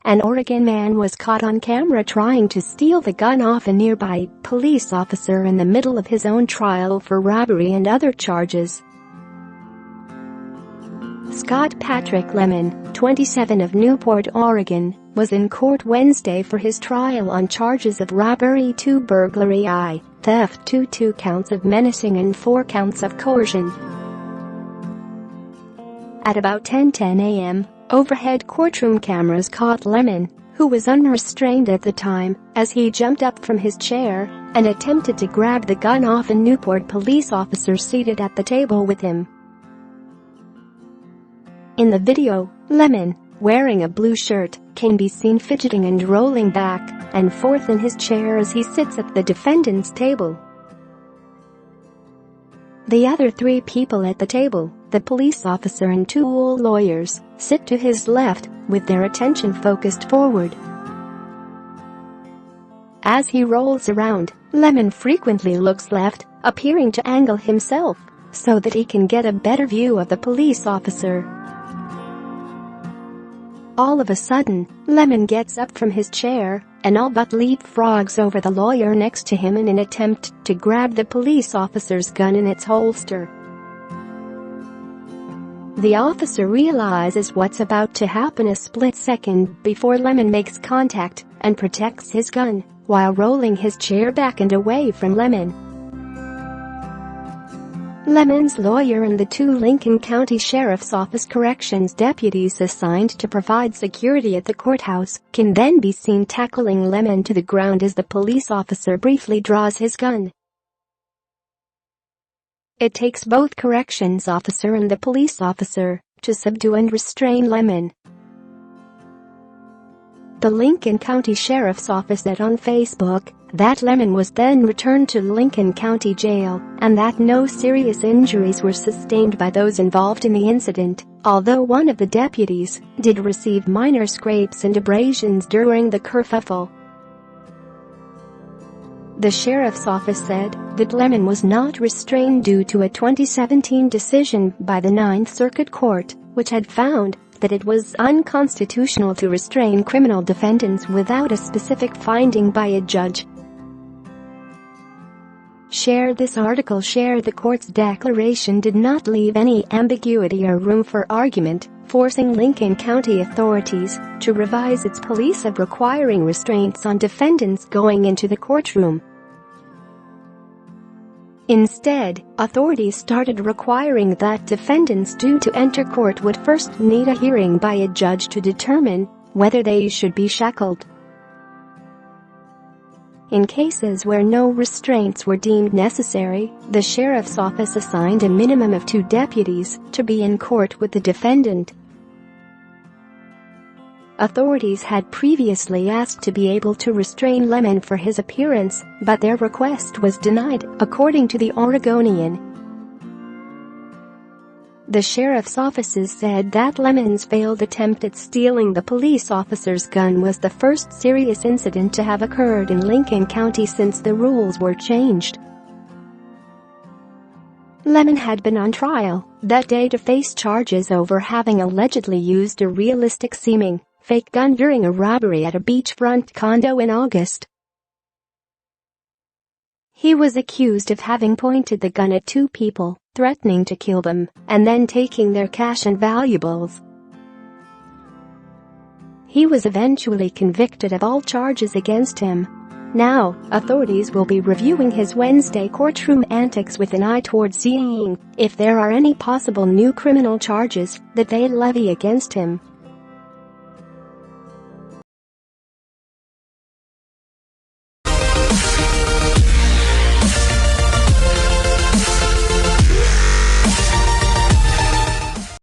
An Oregon man was caught on camera trying to steal the gun off a nearby police officer in the middle of his own trial for robbery and other charges. Scott Patrick Lemon, 27 of Newport, Oregon, was in court Wednesday for his trial on charges of robbery, 2 burglary, theft, 2 counts of menacing and 4 counts of coercion. At about 10:10 a.m., overhead courtroom cameras caught Lemon, who was unrestrained at the time, as he jumped up from his chair and attempted to grab the gun off a Newport police officer seated at the table with him. In the video, Lemon, wearing a blue shirt, can be seen fidgeting and rolling back and forth in his chair as he sits at the defendant's table. The other 3 people at the table, the police officer and 2 lawyers, sit to his left, with their attention focused forward. As he rolls around, Lemon frequently looks left, appearing to angle himself so that he can get a better view of the police officer. All of a sudden, Lemon gets up from his chair and all but leapfrogs over the lawyer next to him in an attempt to grab the police officer's gun in its holster. The officer realizes what's about to happen a split second before Lemon makes contact and protects his gun while rolling his chair back and away from Lemon. Lemon's lawyer and the 2 Lincoln County Sheriff's Office corrections deputies assigned to provide security at the courthouse can then be seen tackling Lemon to the ground as the police officer briefly draws his gun. It takes both corrections officer and the police officer to subdue and restrain Lemon. The Lincoln County Sheriff's Office said on Facebook that Lemon was then returned to Lincoln County Jail and that no serious injuries were sustained by those involved in the incident, although one of the deputies did receive minor scrapes and abrasions during the kerfuffle. The sheriff's office said that Lemon was not restrained due to a 2017 decision by the Ninth Circuit Court, which had found that it was unconstitutional to restrain criminal defendants without a specific finding by a judge. Share this article. Share the court's declaration did not leave any ambiguity or room for argument, forcing Lincoln County authorities to revise its policy of requiring restraints on defendants going into the courtroom. Instead, authorities started requiring that defendants due to enter court would first need a hearing by a judge to determine whether they should be shackled. In cases where no restraints were deemed necessary, the sheriff's office assigned a minimum of 2 deputies to be in court with the defendant. Authorities had previously asked to be able to restrain Lemon for his appearance, but their request was denied, according to the Oregonian. The sheriff's offices said that Lemon's failed attempt at stealing the police officer's gun was the first serious incident to have occurred in Lincoln County since the rules were changed. Lemon had been on trial that day to face charges over having allegedly used a realistic-seeming fake gun during a robbery at a beachfront condo in August. He was accused of having pointed the gun at 2 people, threatening to kill them, and then taking their cash and valuables. He was eventually convicted of all charges against him. Now, authorities will be reviewing his Wednesday courtroom antics with an eye toward seeing if there are any possible new criminal charges that they levy against him.